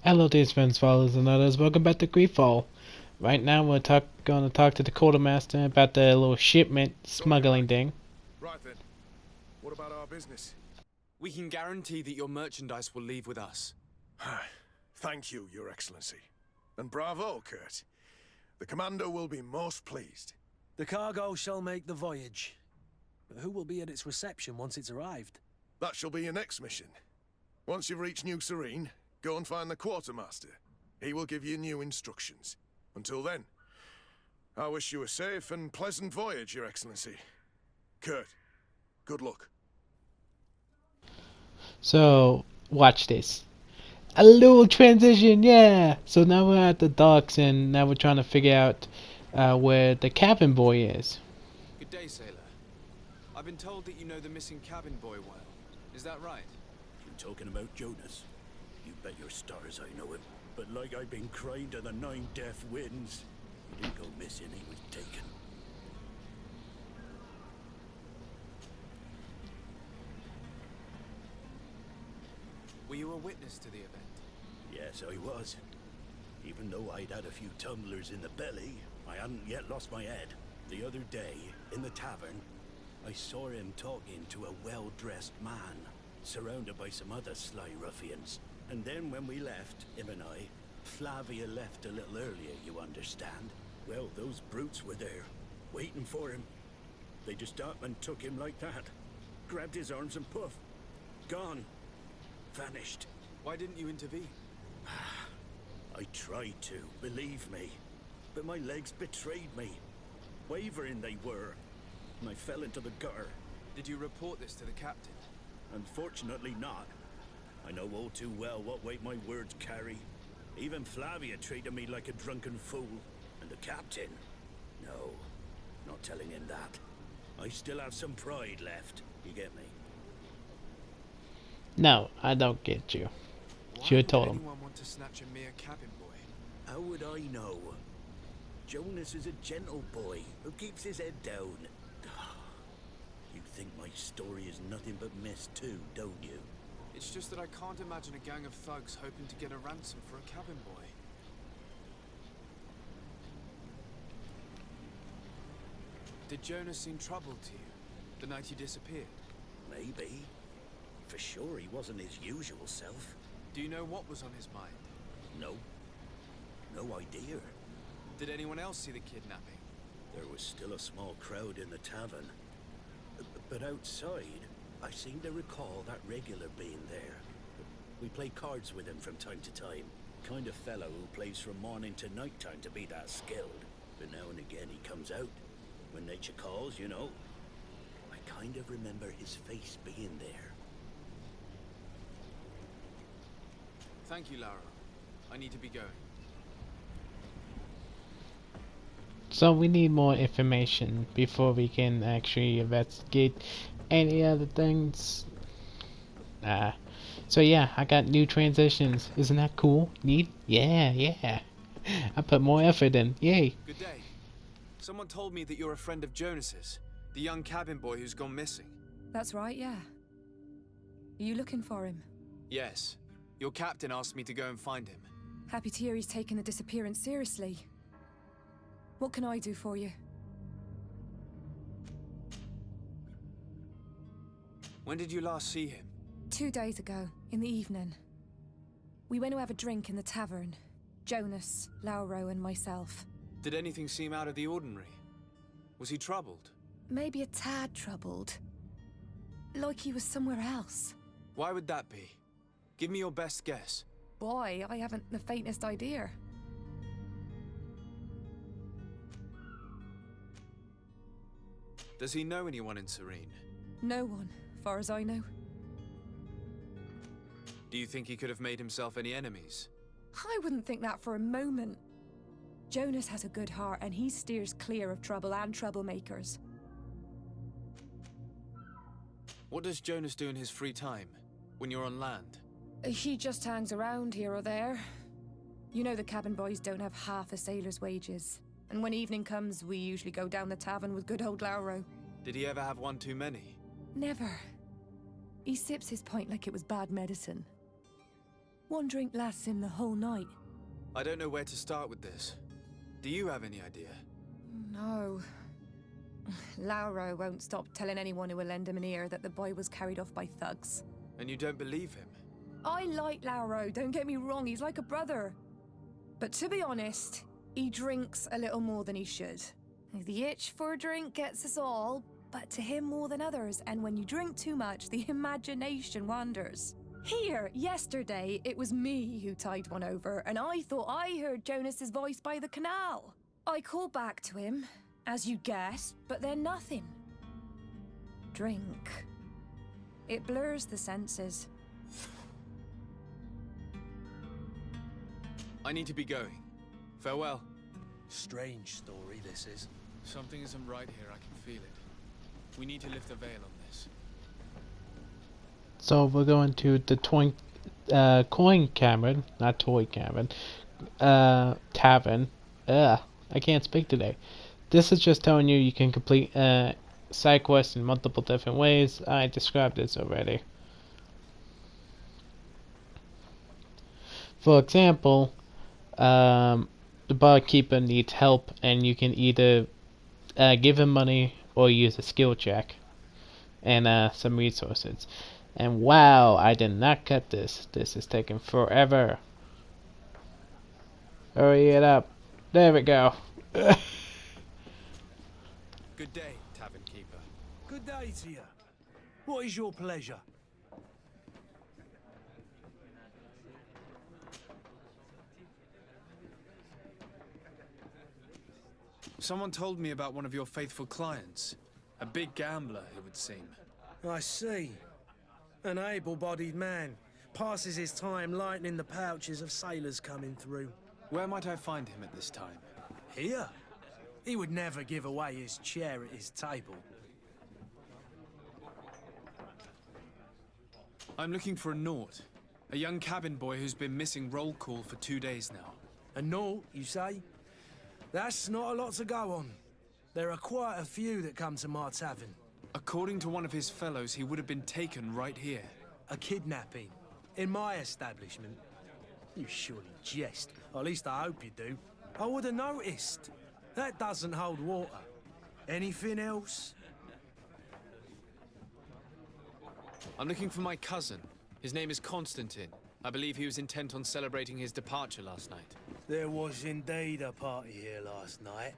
Hello, dear friends, followers, and others. Welcome back to Greedfall. Right now, gonna talk to the quartermaster about the little shipment smuggling thing. Right then. What about our business? We can guarantee that your merchandise will leave with us. Thank you, Your Excellency. And bravo, Kurt. The Commander will be most pleased. The cargo shall make the voyage. But who will be at its reception once it's arrived? That shall be your next mission. Once you've reached New Serene, go and find the Quartermaster. He will give you new instructions. Until then, I wish you a safe and pleasant voyage, Your Excellency. Kurt, good luck. So, watch this. A little transition, yeah! So now we're at the docks, and now we're trying to figure out where the cabin boy is. Good day, sailor. I've been told that you know the missing cabin boy well. Is that right? You talking about Jonas? You bet your stars I know him. But like I've been crying to the nine deaf winds, he didn't go missing, he was taken. Were you a witness to the event? Yes, I was. Even though I'd had a few tumblers in the belly, I hadn't yet lost my head. The other day, in the tavern, I saw him talking to a well-dressed man, surrounded by some other sly ruffians. And then when we left, him and I, Flavia left a little earlier, you understand. Well, those brutes were there, waiting for him. They just up and took him like that. Grabbed his arms and poof. Gone. Vanished. Why didn't you intervene? I tried to, believe me. But my legs betrayed me. Wavering they were. And I fell into the gutter. Did you report this to the captain? Unfortunately not. I know all too well what weight my words carry. Even Flavia treated me like a drunken fool. And the captain? No, not telling him that. I still have some pride left. You get me? No, I don't get you. Should've told him. Why would anyone want to snatch a mere cabin boy? How would I know? Jonas is a gentle boy who keeps his head down. You think my story is nothing but mess too, don't you? It's just that I can't imagine a gang of thugs hoping to get a ransom for a cabin boy. Did Jonas seem troubled to you the night he disappeared? Maybe. For sure he wasn't his usual self. Do you know what was on his mind? No. No idea. Did anyone else see the kidnapping? There was still a small crowd in the tavern. But outside, I seem to recall that regular being there. We play cards with him from time to time. Kind of fellow who plays from morning to night time to be that skilled. But now and again he comes out. When nature calls, you know. I kind of remember his face being there. Thank you, Lara. I need to be going. So we need more information before we can actually investigate any other things. So yeah, I got new transitions. Isn't that cool? Neat? Yeah. I put more effort in. Yay. Good day. Someone told me that you're a friend of Jonas's, the young cabin boy who's gone missing. That's right, yeah. Are you looking for him? Yes. Your captain asked me to go and find him. Happy to hear he's taken the disappearance seriously. What can I do for you? When did you last see him? 2 days ago, in the evening. We went to have a drink in the tavern. Jonas, Lauro, and myself. Did anything seem out of the ordinary? Was he troubled? Maybe a tad troubled. Like he was somewhere else. Why would that be? Give me your best guess. Boy, I haven't the faintest idea. Does he know anyone in Serene? No one, far as I know. Do you think he could have made himself any enemies? I wouldn't think that for a moment. Jonas has a good heart and he steers clear of trouble and troublemakers. What does Jonas do in his free time, when you're on land? He just hangs around here or there. You know the cabin boys don't have half a sailor's wages. And when evening comes, we usually go down the tavern with good old Lauro. Did he ever have one too many? Never. He sips his pint like it was bad medicine. One drink lasts him the whole night. I don't know where to start with this. Do you have any idea? No. Lauro won't stop telling anyone who will lend him an ear that the boy was carried off by thugs. And you don't believe him? I like Lauro, don't get me wrong, he's like a brother. But to be honest, he drinks a little more than he should. The itch for a drink gets us all, but to him more than others, and when you drink too much, the imagination wanders. Here, yesterday, it was me who tied one over, and I thought I heard Jonas's voice by the canal. I called back to him, as you guessed, but then nothing. Drink. It blurs the senses. I need to be going. Farewell. Strange story, this is. Something isn't right here, I can feel it. We need to lift the veil on this. So we're going to the coin cavern, not toy cavern, tavern. I can't speak today. This is just telling you you can complete side quests in multiple different ways. I described this already. For example, the barkeeper needs help, and you can either give him money or use a skill check and some resources. And wow, I did not cut this. This is taking forever. Hurry it up. There we go. Good day, tavern keeper. Good day to you. What is your pleasure? Someone told me about one of your faithful clients. A big gambler, it would seem. I see. An able-bodied man. Passes his time lightening the pouches of sailors coming through. Where might I find him at this time? Here? He would never give away his chair at his table. I'm looking for a Naut. A young cabin boy who's been missing roll call for 2 days now. A Naut, you say? That's not a lot to go on. There are quite a few that come to my tavern. According to one of his fellows, he would have been taken right here. A kidnapping? In my establishment? You surely jest. Or at least I hope you do. I would have noticed. That doesn't hold water. Anything else? I'm looking for my cousin. His name is Constantine. I believe he was intent on celebrating his departure last night. There was indeed a party here last night,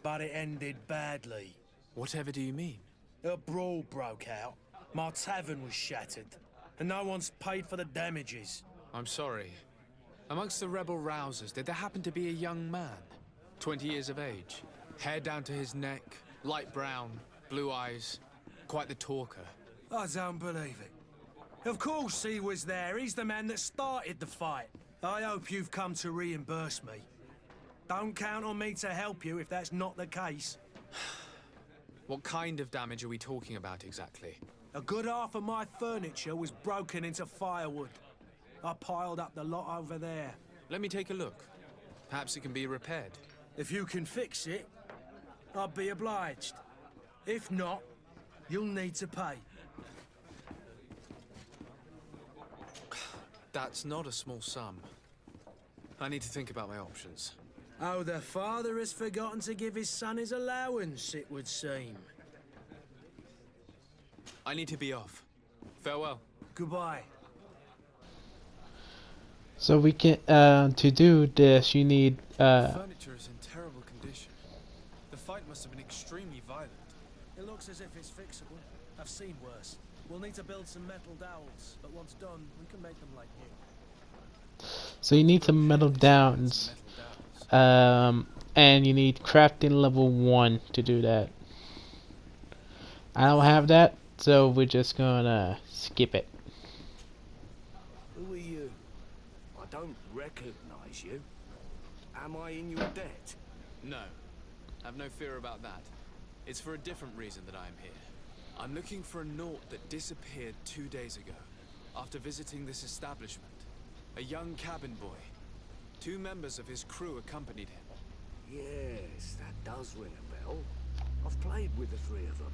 but it ended badly. Whatever do you mean? A brawl broke out. My tavern was shattered, and no one's paid for the damages. I'm sorry. Amongst the rebel rousers, did there happen to be a young man? 20 years of age. Hair down to his neck, light brown, blue eyes. Quite the talker. I don't believe it. Of course he was there. He's the man that started the fight. I hope you've come to reimburse me. Don't count on me to help you if that's not the case. What kind of damage are we talking about exactly? A good half of my furniture was broken into firewood. I piled up the lot over there. Let me take a look. Perhaps it can be repaired. If you can fix it, I'll be obliged. If not, you'll need to pay. That's not a small sum. I need to think about my options. Oh, the father has forgotten to give his son his allowance, it would seem. I need to be off. Farewell. Goodbye. So we can to do this you need The furniture is in terrible condition. The fight must have been extremely violent. It looks as if it's fixable. I've seen worse. We'll need to build some metal dowels, but once done, we can make them like new. so you need some metal downs. And you need crafting level 1 to do that. I don't have that, so we're just gonna skip it. Who are you? I don't recognize you. Am I in your debt? No. Have no fear about that. It's for a different reason that I am here. I'm looking for a Naut that disappeared 2 days ago, after visiting this establishment. A young cabin boy. 2 members of his crew accompanied him. Yes, that does ring a bell. I've played with the 3 of them.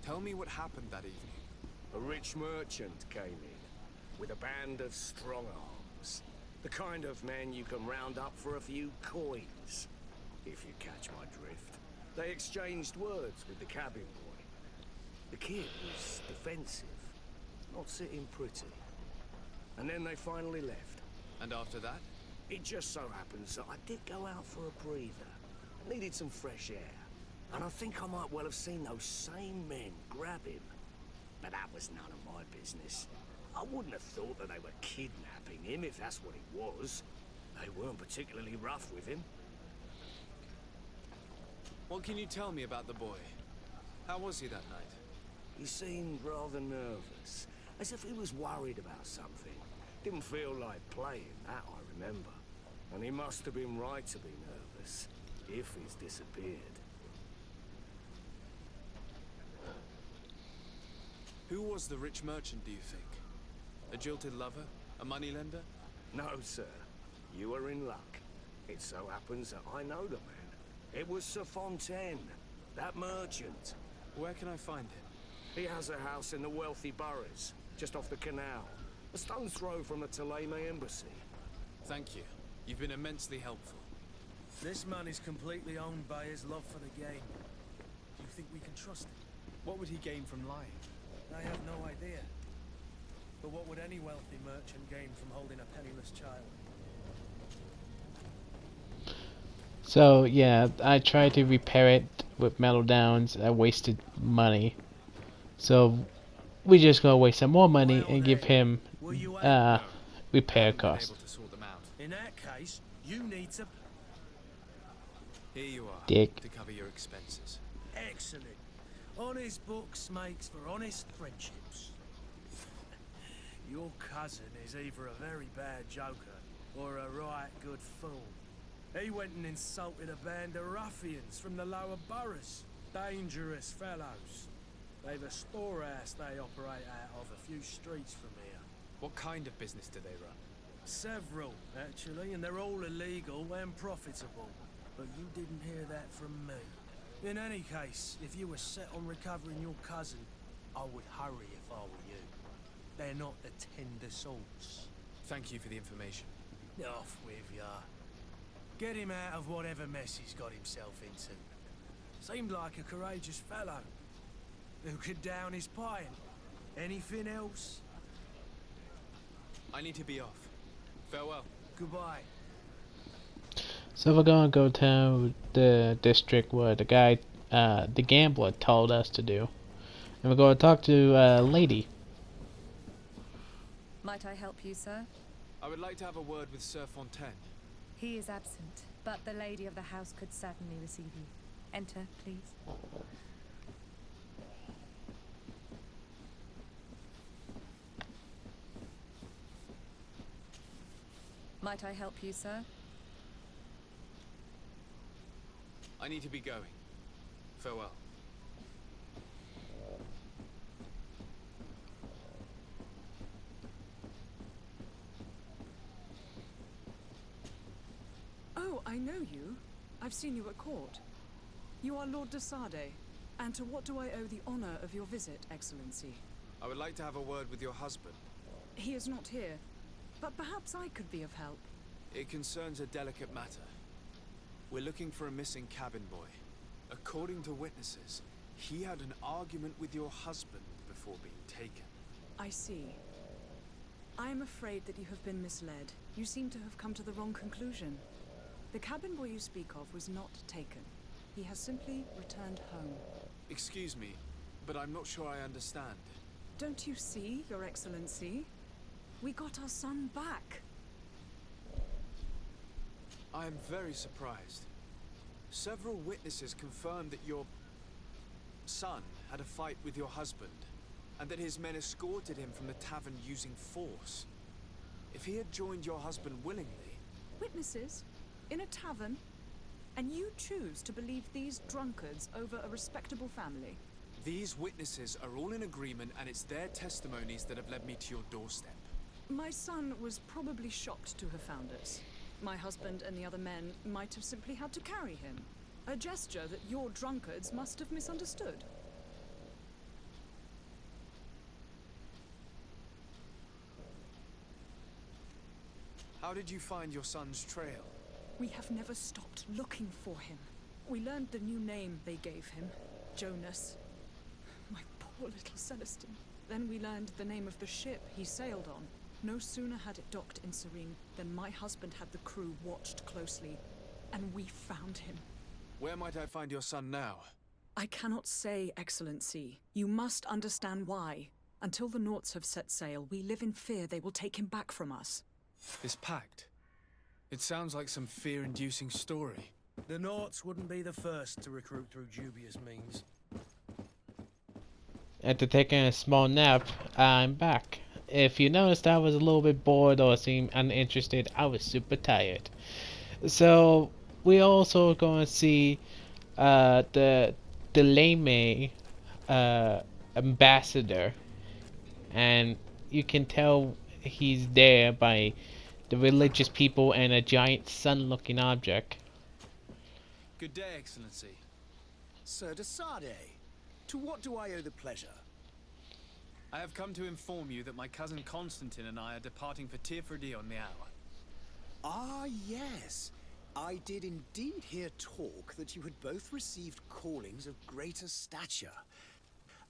Tell me what happened that evening. A rich merchant came in with a band of strong arms. The kind of men you can round up for a few coins, if you catch my drift. They exchanged words with the cabin boy. The kid was defensive, not sitting pretty. And then they finally left. And after that? It just so happens that I did go out for a breather. Needed some fresh air. And I think I might well have seen those same men grab him. But that was none of my business. I wouldn't have thought that they were kidnapping him if that's what it was. They weren't particularly rough with him. What can you tell me about the boy? How was he that night? He seemed rather nervous, as if he was worried about something. Didn't feel like playing, that I remember. And he must have been right to be nervous, if he's disappeared. Who was the rich merchant, do you think? A jilted lover? A moneylender? No, sir. You are in luck. It so happens that I know the man. It was Sir Fontaine, that merchant. Where can I find him? He has a house in the wealthy boroughs, just off the canal. A stone's throw from the Thélème embassy. Thank you. You've been immensely helpful. This man is completely owned by his love for the game. Do you think we can trust him? What would he gain from lying? I have no idea. But what would any wealthy merchant gain from holding a penniless child? So yeah, I tried to repair it with metal downs. I wasted money. So we just gonna waste some more money and give him repair costs. Able to sort them out. In that case, you need to... Here you are. Dick. To cover your expenses. Excellent. Honest books makes for honest friendships. Your cousin is either a very bad joker or a right good fool. He went and insulted a band of ruffians from the lower boroughs. Dangerous fellows. They've a storehouse they operate out of a few streets from here. What kind of business do they run? Several, actually, and they're all illegal and profitable. But you didn't hear that from me. In any case, if you were set on recovering your cousin, I would hurry if I were you. They're not the tender sorts. Thank you for the information. Off with ya. Get him out of whatever mess he's got himself into. Seemed like a courageous fellow. Who could down his pint. Anything else? I need to be off. Farewell. Goodbye. So we're gonna go to the district where the guy, the gambler, told us to do, and we're gonna talk to a lady. Might I help you, sir? I would like to have a word with Sir Fontaine. He is absent, but the lady of the house could certainly receive you. Enter, please. Might I help you, sir? I need to be going. Farewell. Oh, I know you. I've seen you at court. You are Lord de Sade. And to what do I owe the honor of your visit, Excellency? I would like to have a word with your husband. He is not here, but perhaps I could be of help. It concerns a delicate matter. We're looking for a missing cabin boy. According to witnesses, he had an argument with your husband before being taken. I see. I am afraid that you have been misled. You seem to have come to the wrong conclusion. The cabin boy you speak of was not taken. He has simply returned home. Excuse me, but I'm not sure I understand. Don't you see, Your Excellency? We got our son back. I am very surprised. Several witnesses confirmed that your son had a fight with your husband, and that his men escorted him from the tavern using force. If he had joined your husband willingly... Witnesses? In a tavern? And you choose to believe these drunkards over a respectable family? These witnesses are all in agreement, and it's their testimonies that have led me to your doorstep. My son was probably shocked to have found us. My husband and the other men might have simply had to carry him. A gesture that your drunkards must have misunderstood. How did you find your son's trail? We have never stopped looking for him. We learned the new name they gave him, Jonas. My poor little Celestine. Then we learned the name of the ship he sailed on. No sooner had it docked in Serene than my husband had the crew watched closely, and we found him. Where might I find your son now? I cannot say, Excellency. You must understand why. Until the Nauts have set sail, we live in fear they will take him back from us. This pact. It sounds like some fear-inducing story. The Nauts wouldn't be the first to recruit through dubious means. After taking a small nap, I'm back. If you noticed, I was a little bit bored or seemed uninterested. I was super tired. So we also going to see the Leme ambassador, and you can tell he's there by the religious people and a giant sun-looking object. Good day, Excellency. Sir de Sardet, to what do I owe the pleasure? I have come to inform you that my cousin Constantine and I are departing for Tirfredi on the hour. Ah, yes. I did indeed hear talk that you had both received callings of greater stature.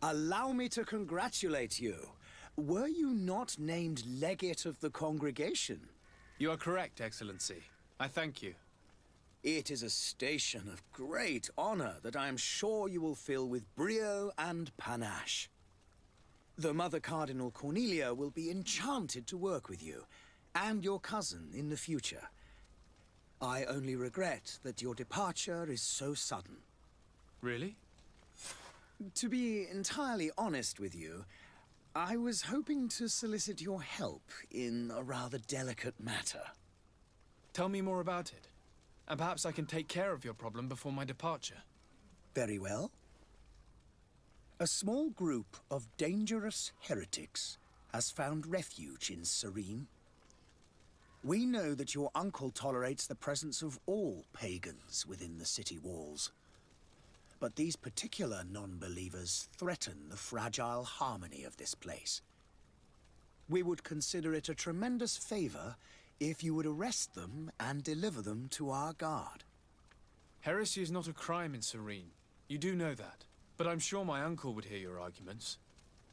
Allow me to congratulate you. Were you not named legate of the congregation? You are correct, Excellency. I thank you. It is a station of great honor that I am sure you will fill with brio and panache. The Mother Cardinal Cornelia will be enchanted to work with you, and your cousin in the future. I only regret that your departure is so sudden. Really? To be entirely honest with you, I was hoping to solicit your help in a rather delicate matter. Tell me more about it, and perhaps I can take care of your problem before my departure. Very well. A small group of dangerous heretics has found refuge in Serene. We know that your uncle tolerates the presence of all pagans within the city walls. But these particular non-believers threaten the fragile harmony of this place. We would consider it a tremendous favor if you would arrest them and deliver them to our guard. Heresy is not a crime in Serene. You do know that. But I'm sure my uncle would hear your arguments.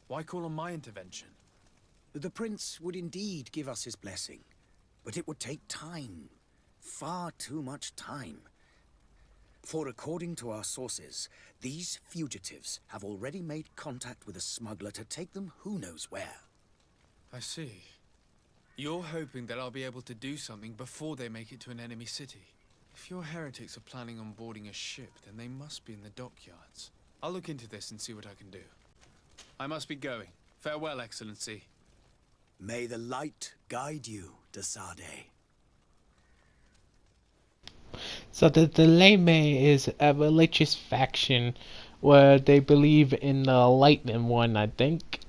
Why call on my intervention? The prince would indeed give us his blessing, but it would take time. Far too much time. For according to our sources, these fugitives have already made contact with a smuggler to take them who knows where. I see. You're hoping that I'll be able to do something before they make it to an enemy city. If your heretics are planning on boarding a ship, then they must be in the dockyards. I'll look into this and see what I can do. I must be going. Farewell, Excellency. May the light guide you, de Sardet. So the Leme is a religious faction where they believe in the Lightning One, I think.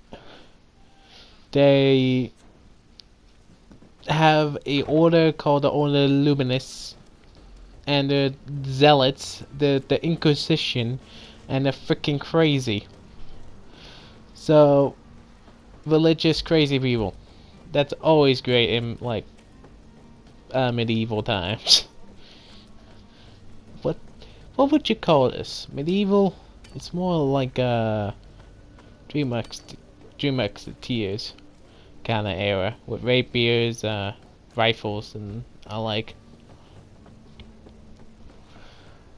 They have a order called the Order Luminous, and the Zealots, the Inquisition, and they're freaking crazy. So, religious crazy people. That's always great in, like, medieval times. What would you call this? Medieval? It's more like Dream Musketeers kind of era with rapiers, rifles, and I like.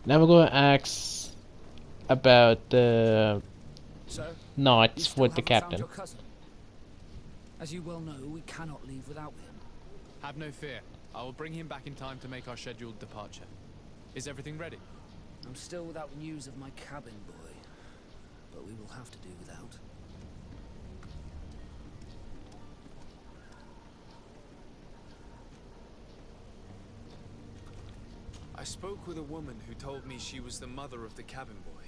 Now we're going to ask about the Nauts with the captain. As you well know, we cannot leave without him. Have no fear. I will bring him back in time to make our scheduled departure. Is everything ready? I'm still without news of my cabin boy, but we will have to do without. I spoke with a woman who told me she was the mother of the cabin boy.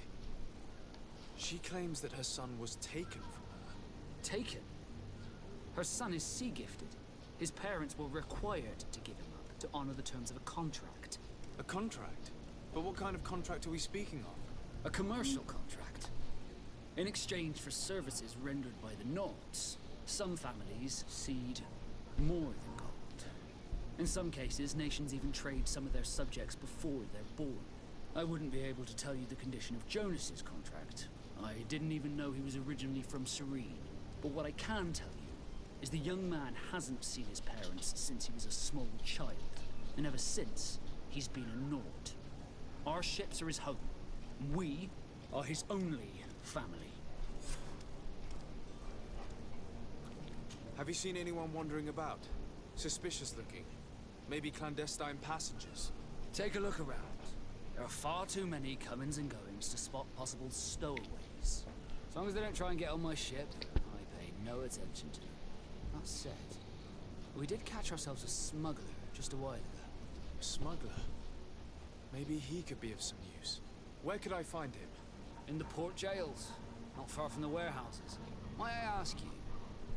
She claims that her son was taken from her. Taken? Her son is sea-gifted. His parents were required to give him up to honor the terms of a contract. A contract? But what kind of contract are we speaking of? A commercial contract. In exchange for services rendered by the Nauts, some families cede more than gold. In some cases, nations even trade some of their subjects before they're born. I wouldn't be able to tell you the condition of Jonas's contract. I didn't even know he was originally from Serene. But what I can tell you is the young man hasn't seen his parents since he was a small child. And ever since, he's been a Nord. Our ships are his home. We are his only family. Have you seen anyone wandering about? Suspicious looking. Maybe clandestine passengers? Take a look around. There are far too many comings and goings to spot possible stowaways. As long as they don't try and get on my ship, I pay no attention to them. That said, we did catch ourselves a smuggler just a while ago. A smuggler? Maybe he could be of some use. Where could I find him? In the port jails, not far from the warehouses. May I ask you,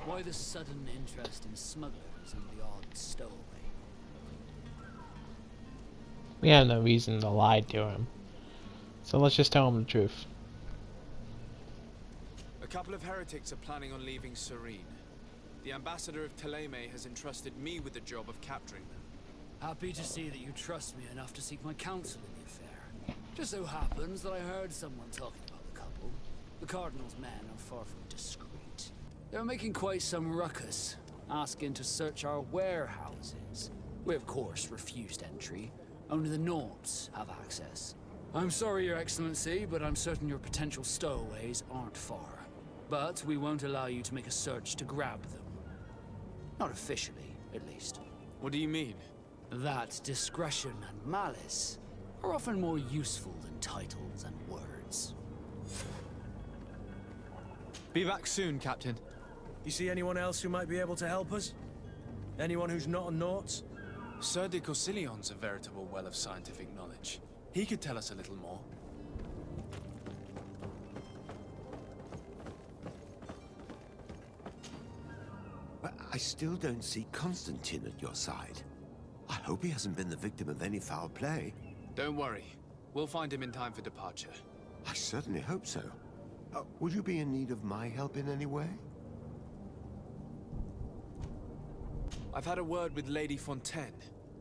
why the sudden interest in smugglers and the odd stowaway? We have no reason to lie to him. So let's just tell him the truth. A couple of heretics are planning on leaving Serene. The ambassador of Thélème has entrusted me with the job of capturing them. Happy to see that you trust me enough to seek my counsel in the affair. Just so happens that I heard someone talking about the couple. The Cardinal's men are far from discreet. They're making quite some ruckus, asking to search our warehouses. We of course refused entry. Only the Nords have access. I'm sorry, Your Excellency, but I'm certain your potential stowaways aren't far. But we won't allow you to make a search to grab them. Not officially, at least. What do you mean? That discretion and malice are often more useful than titles and words. Be back soon, Captain. You see anyone else who might be able to help us? Anyone who's not a Naut? Sir de Corsillion's a veritable well of scientific knowledge. He could tell us a little more. But I still don't see Constantine at your side. I hope he hasn't been the victim of any foul play. Don't worry. We'll find him in time for departure. I certainly hope so. Would you be in need of my help in any way? I've had a word with Lady Fontaine.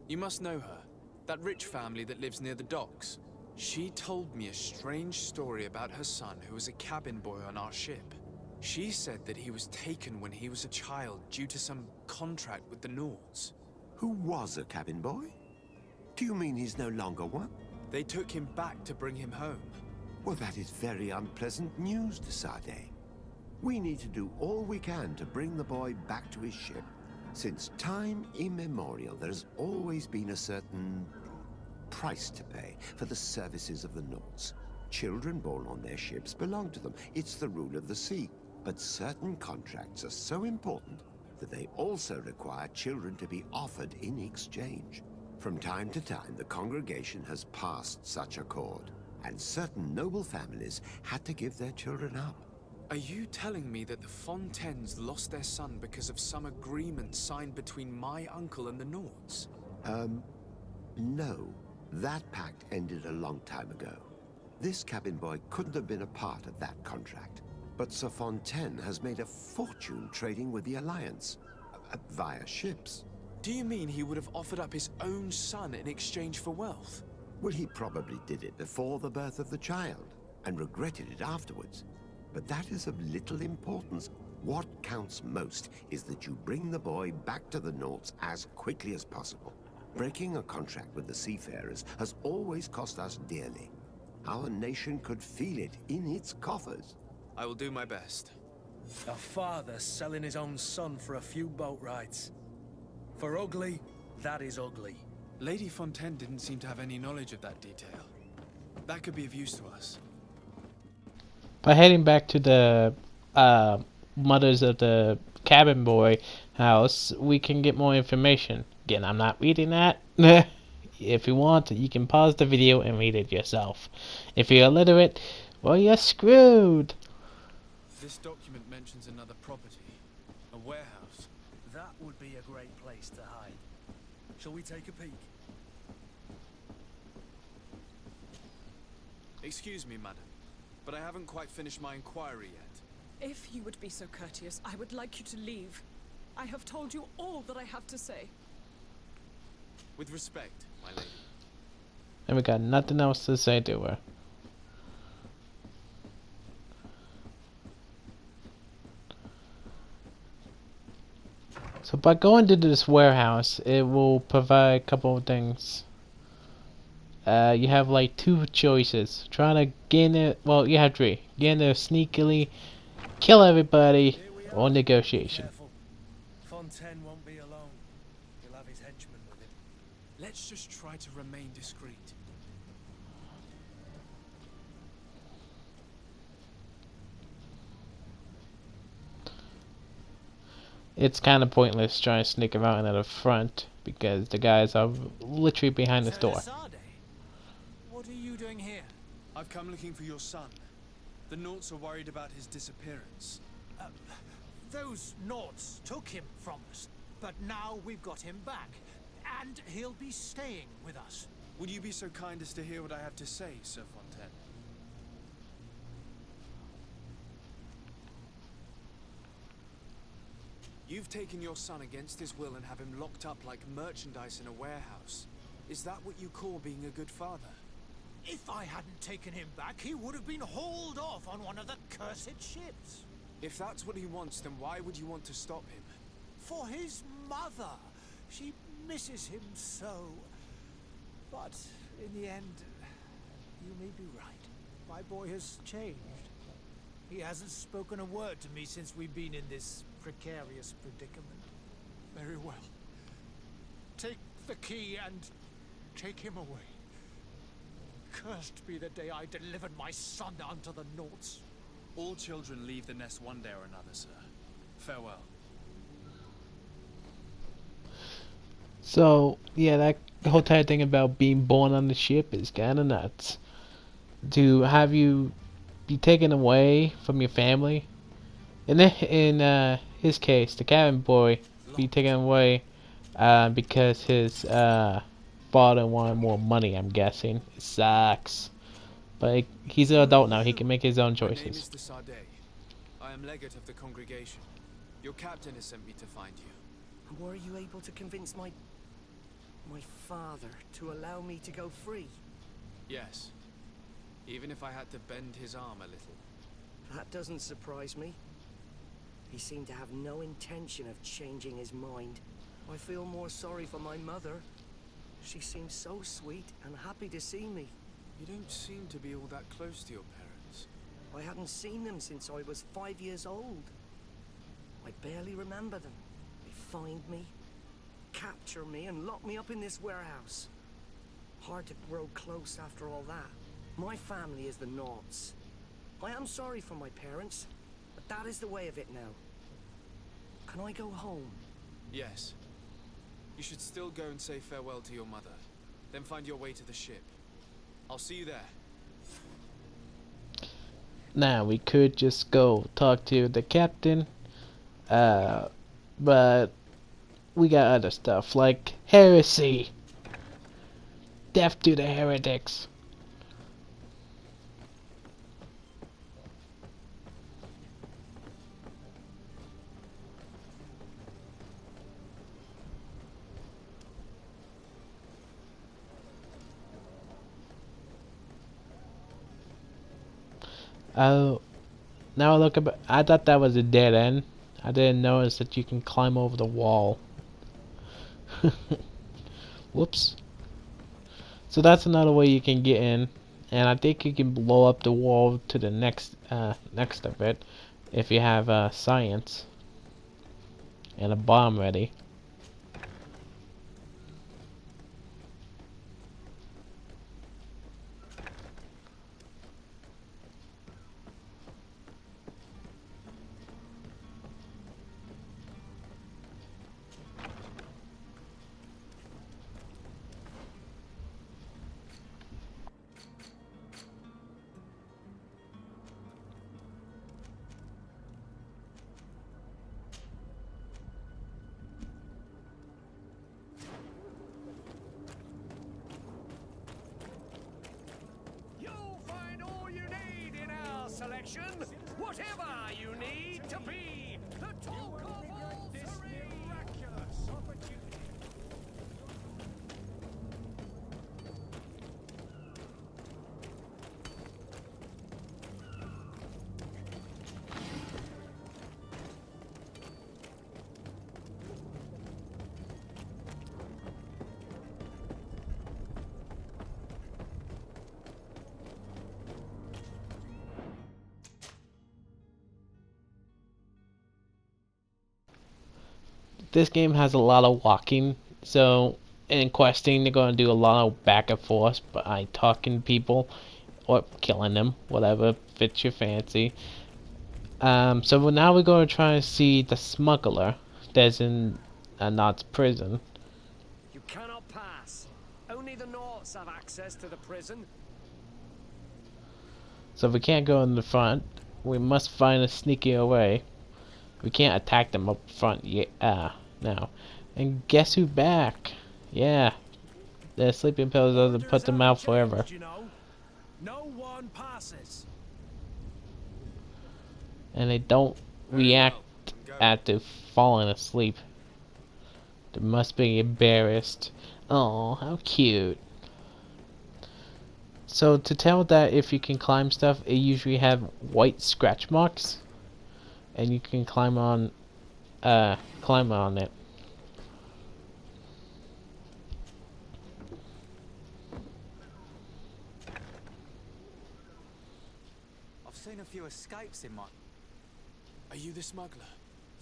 You must know her. That rich family that lives near the docks. She told me a strange story about her son who was a cabin boy on our ship. She said that he was taken when he was a child due to some contract with the Nords. Who was a cabin boy? Do you mean he's no longer one? They took him back to bring him home. Well, that is very unpleasant news, de Sardet. We need to do all we can to bring the boy back to his ship. Since time immemorial, there has always been a certain price to pay for the services of the Nords. Children born on their ships belong to them. It's the rule of the sea. But certain contracts are so important that they also require children to be offered in exchange. From time to time, the congregation has passed such accord, and certain noble families had to give their children up. Are you telling me that the Fontaines lost their son because of some agreement signed between my uncle and the Nords? No. That pact ended a long time ago. This cabin boy couldn't have been a part of that contract. But Sir Fontaine has made a fortune trading with the Alliance, via ships. Do you mean he would have offered up his own son in exchange for wealth? Well, he probably did it before the birth of the child, and regretted it afterwards. But that is of little importance. What counts most is that you bring the boy back to the Nords as quickly as possible. Breaking a contract with the seafarers has always cost us dearly. Our nation could feel it in its coffers. I will do my best. A father selling his own son for a few boat rides. For ugly, that is ugly. Lady Fontaine didn't seem to have any knowledge of that detail. That could be of use to us. By heading back to the mothers of the cabin boy house, we can get more information. Again, I'm not reading that. If you want, you can pause the video and read it yourself. If you're illiterate, well, you're screwed. This document mentions another property, a warehouse. That would be a great place to hide. Shall we take a peek? Excuse me, madam, but I haven't quite finished my inquiry yet. If you would be so courteous, I would like you to leave. I have told you all that I have to say. With respect, my lady. And we got nothing else to say to her. So by going to this warehouse, it will provide a couple of things. You have like two choices. Trying to get in there, well, you have three. Get in there sneakily, kill everybody, or negotiation. Careful. Fontaine won't be alone. He'll have his henchmen with him. Let's just try to remain discreet. It's kind of pointless trying to sneak around at the front because the guys are literally behind this door. What are you doing here? I've come looking for your son. The Naughts are worried about his disappearance. Those Naughts took him from us, but now we've got him back, and he'll be staying with us. Would you be so kind as to hear what I have to say, Sir Fontaine? You've taken your son against his will and have him locked up like merchandise in a warehouse. Is that what you call being a good father? If I hadn't taken him back, he would have been hauled off on one of the cursed ships. If that's what he wants, then why would you want to stop him? For his mother. She misses him so. But in the end, you may be right. My boy has changed. He hasn't spoken a word to me since we've been in this precarious predicament. Very well. Take the key and take him away. Cursed be the day I delivered my son unto the Naughts. All children leave the nest one day or another, sir. Farewell. So, yeah, that whole entire thing about being born on the ship is kind of nuts. To have you be taken away from your family. In his case, the cabin boy be taken away because his father wanted more money, I'm guessing. It sucks. But he's an adult now, he can make his own My name choices. is de Sardet. I am legate of the congregation. Your captain has sent me to find you. Were you able to convince my father to allow me to go free? Yes. Even if I had to bend his arm a little. That doesn't surprise me. He seemed to have no intention of changing his mind. I feel more sorry for my mother. She seemed so sweet and happy to see me. You don't seem to be all that close to your parents. I hadn't seen them since I was 5 years old. I barely remember them. They find me, capture me, and lock me up in this warehouse. Hard to grow close after all that. My family is the Naughts. I am sorry for my parents, but that is the way of it now. Can I go home? Yes. You should still go and say farewell to your mother. Then find your way to the ship. I'll see you there. Now, we could just go talk to the captain. But we got other stuff like heresy. Death to the heretics. Now look about. I thought that was a dead end. I didn't notice that you can climb over the wall. Whoops. So that's another way you can get in, and I think you can blow up the wall to the next of it if you have science and a bomb ready. Selection, whatever you need to be. The talk of all this miraculous opportunity. this game has a lot of walking, so in questing they're going to do a lot of back and forth by talking to people or killing them, whatever fits your fancy. So now we're going to try and see the smuggler that's in Knott's prison. You cannot pass. Only the Norts have access to the prison. So if we can't go in the front, we must find a sneakier way. We can't attack them up front yet, now. And guess who's back? Yeah. The sleeping pills doesn't put them out forever. You know? No one passes. And they don't react after falling asleep. They must be embarrassed. Oh, how cute. So to tell that if you can climb stuff, it usually have white scratch marks, and you can climb on it. I've seen a few escapes in my... Are you the smuggler?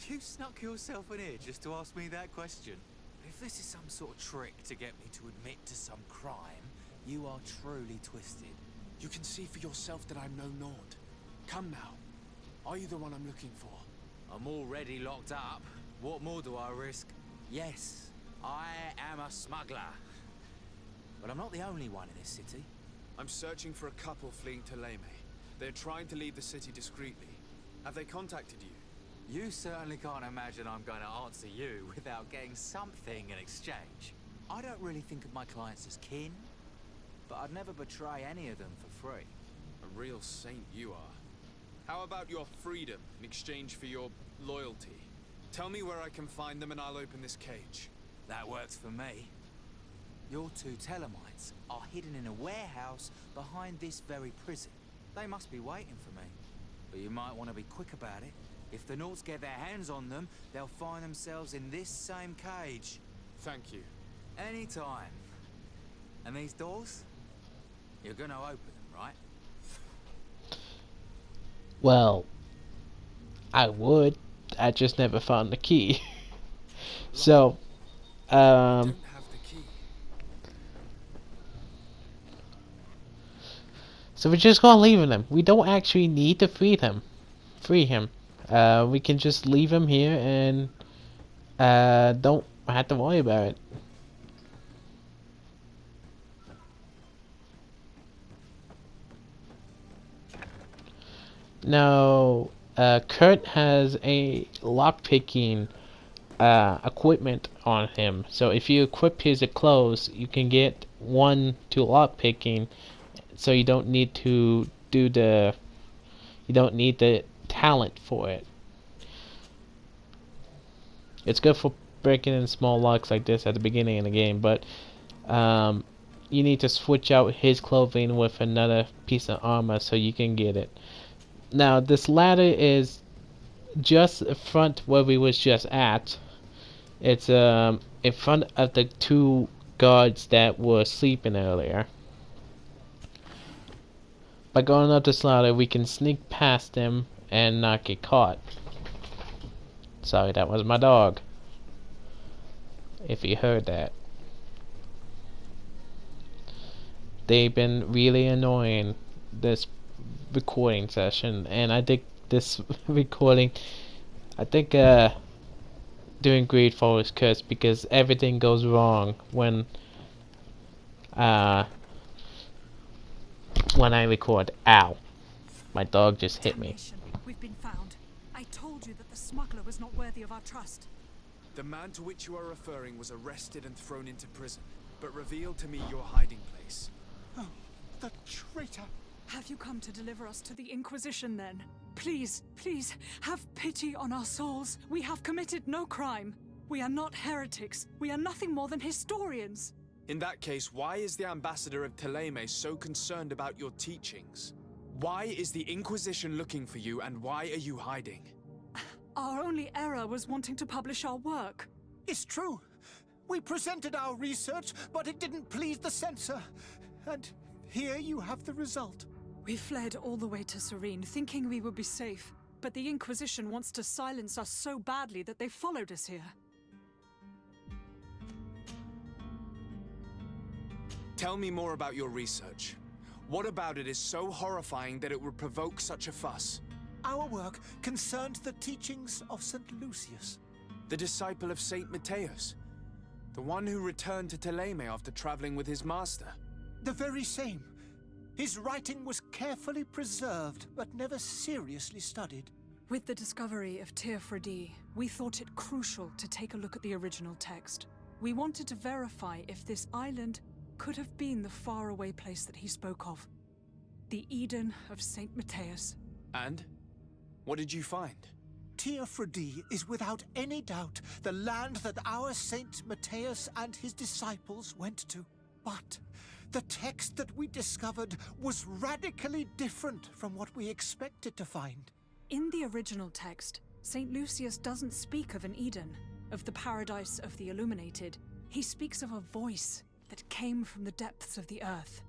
You snuck yourself in here just to ask me that question. If this is some sort of trick to get me to admit to some crime, you are truly twisted. You can see for yourself that I'm no Nord. Come now. Are you the one I'm looking for? I'm already locked up. What more do I risk? Yes, I am a smuggler. But I'm not the only one in this city. I'm searching for a couple fleeing Thélème. They're trying to leave the city discreetly. Have they contacted you? You certainly can't imagine I'm going to answer you without getting something in exchange. I don't really think of my clients as kin, but I'd never betray any of them for free. A real saint you are. How about your freedom in exchange for your loyalty? Tell me where I can find them and I'll open this cage. That works for me. Your two Thelemites are hidden in a warehouse behind this very prison. They must be waiting for me. But you might want to be quick about it. If the Norts get their hands on them, they'll find themselves in this same cage. Thank you. Anytime. And these doors? You're gonna open them, right? Well, I would. I just never found the key. So, Don't have the key. so we're just gonna leave him. We don't actually need to free him. We can just leave him here and don't have to worry about it. Now, Kurt has a lockpicking equipment on him. So if you equip his clothes, you can get 1 to lockpicking. So you don't need to do the. You don't need the talent for it. It's good for breaking in small locks like this at the beginning of the game, but you need to switch out his clothing with another piece of armor so you can get it. Now this ladder is just in front where we was just at. It's in front of the 2 guards that were sleeping earlier. By going up this ladder, we can sneak past them and not get caught. Sorry, that was my dog. If you heard that. They've been really annoying this recording session, and I think this recording, doing Greedfall is cursed because everything goes wrong when I record. Ow. My dog just hit me. We've been found. I told you that the smuggler was not worthy of our trust. The man to which you are referring was arrested and thrown into prison, but revealed to me your hiding place. Oh, the traitor! Have you come to deliver us to the Inquisition then? Please, please, have pity on our souls. We have committed no crime. We are not heretics. We are nothing more than historians. In that case, why is the ambassador of Thélème so concerned about your teachings? Why is the Inquisition looking for you, and why are you hiding? Our only error was wanting to publish our work. It's true. We presented our research, but it didn't please the censor. And here you have the result. We fled all the way to Serene, thinking we would be safe. But the Inquisition wants to silence us so badly that they followed us here. Tell me more about your research. What about it is so horrifying that it would provoke such a fuss? Our work concerned the teachings of St. Lucius. The disciple of Saint Matthias? The one who returned to Thélème after traveling with his master? The very same. His writing was carefully preserved, but never seriously studied. With the discovery of Teofredi, we thought it crucial to take a look at the original text. We wanted to verify if this island could have been the faraway place that he spoke of. The Eden of Saint Matthias. And? What did you find? Teofredi is without any doubt the land that our Saint Matthias and his disciples went to. But the text that we discovered was radically different from what we expected to find. In the original text, St. Lucius doesn't speak of an Eden, of the paradise of the illuminated. He speaks of a voice that came from the depths of the earth,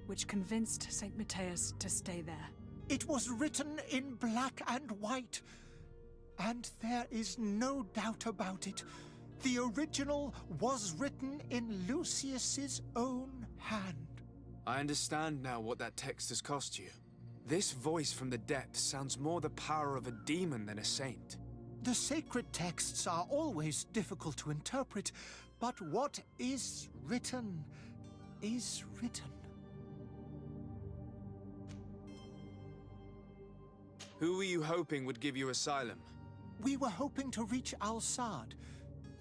which convinced St. Matthias to stay there. It was written in black and white, and there is no doubt about it. The original was written in Lucius's own hand. I understand now what that text has cost you. This voice from the depths sounds more the power of a demon than a saint. The sacred texts are always difficult to interpret, but what is written is written. Who were you hoping would give you asylum? We were hoping to reach Al-Sad.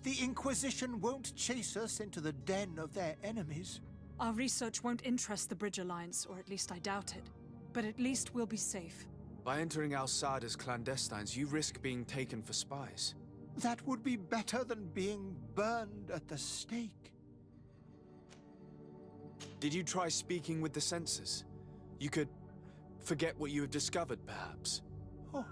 The Inquisition won't chase us into the den of their enemies. Our research won't interest the Bridge Alliance, or at least I doubt it. But at least we'll be safe. By entering Al-Sad as clandestines, you risk being taken for spies. That would be better than being burned at the stake. Did you try speaking with the censors? You could forget what you had discovered, perhaps. Oh,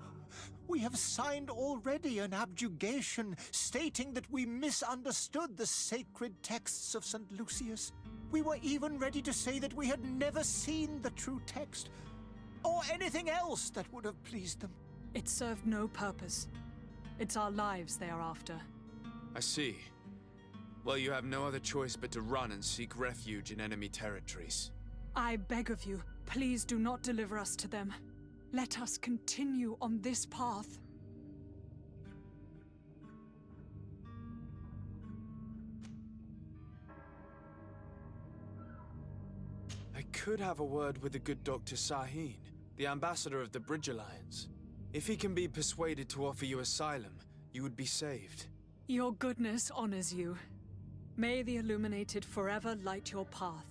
we have signed already an abjugation stating that we misunderstood the sacred texts of St. Lucius. We were even ready to say that we had never seen the true text, or anything else that would have pleased them. It served no purpose. It's our lives they are after. I see. Well, you have no other choice but to run and seek refuge in enemy territories. I beg of you, please do not deliver us to them. Let us continue on this path. I could have a word with the good Dr. Sahin, the ambassador of the Bridge Alliance. If he can be persuaded to offer you asylum, you would be saved. Your goodness honors you. May the Illuminated forever light your path.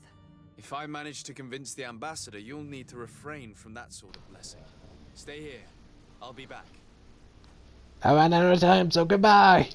If I manage to convince the ambassador, you'll need to refrain from that sort of blessing. Stay here. I'll be back. I ran out of time, so goodbye.